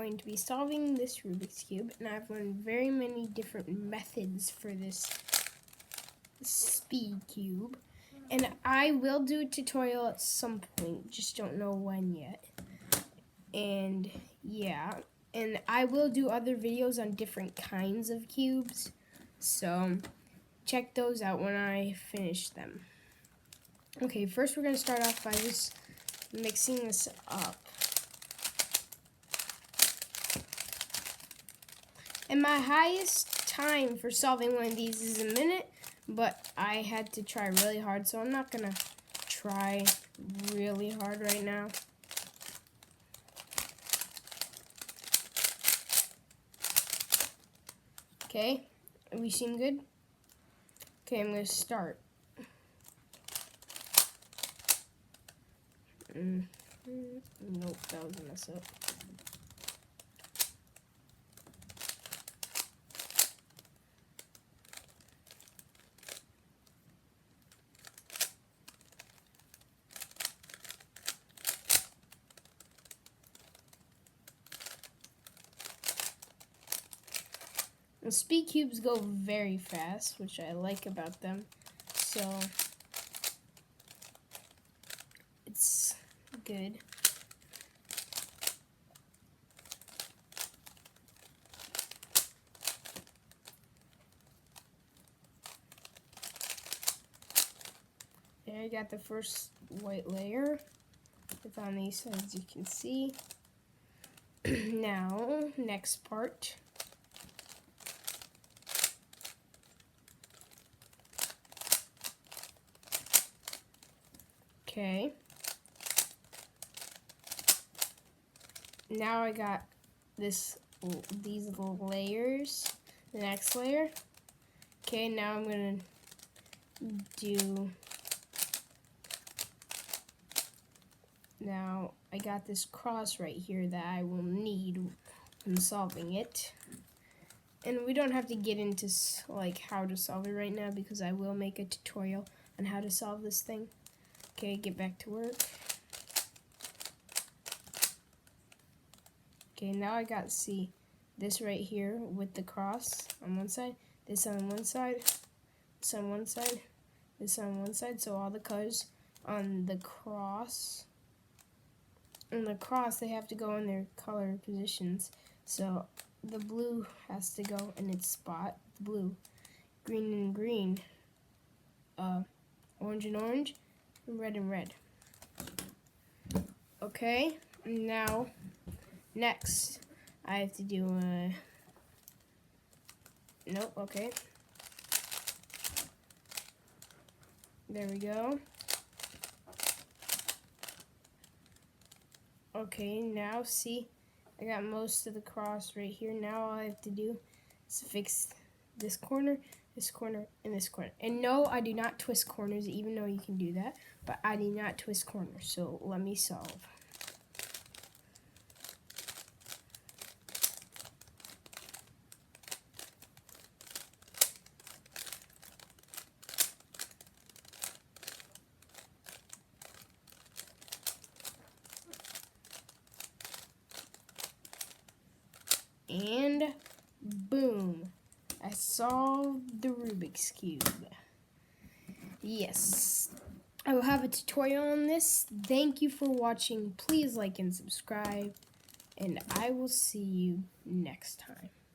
going to be solving this Rubik's Cube, and I've learned very many different methods for this speed cube. And I will do a tutorial at some point, just don't know when yet. And yeah, and I will do other videos on different kinds of cubes, so check those out when I finish them. Okay, first we're going to start off by just mixing this up. And my highest time for solving one of these is a minute, but I had to try really hard, so I'm not going to try really hard right now. Okay, we seem good? Okay, I'm going to start. Nope, that was a mess up. The speed cubes go very fast, which I like about them, so it's good. There, I got the first white layer. It's on these sides, you can see. Now, next part. Okay. Now I got these little layers. The next layer. Okay, now I'm gonna do. Now I got this cross right here that I will need when solving it. And we don't have to get into like how to solve it right now because I will make a tutorial on how to solve this thing. Okay, get back to work. Okay, now I got, see, this right here with the cross on one side, this on one side, this on one side, this on one side, so all the colors on the cross, they have to go in their color positions. So the blue has to go in its spot, blue, green and green, orange and orange, red and red. Okay, now next I have to do nope, okay. There we go. Okay, now see, I got most of the cross right here. Now all I have to do is fix this corner, and this corner. And no, I do not twist corners, even though you can do that, but I do not twist corners, so let me solve. And boom, I solved the Rubik's Cube. Yes, I will have a tutorial on this. Thank you for watching. Please like and subscribe, and I will see you next time.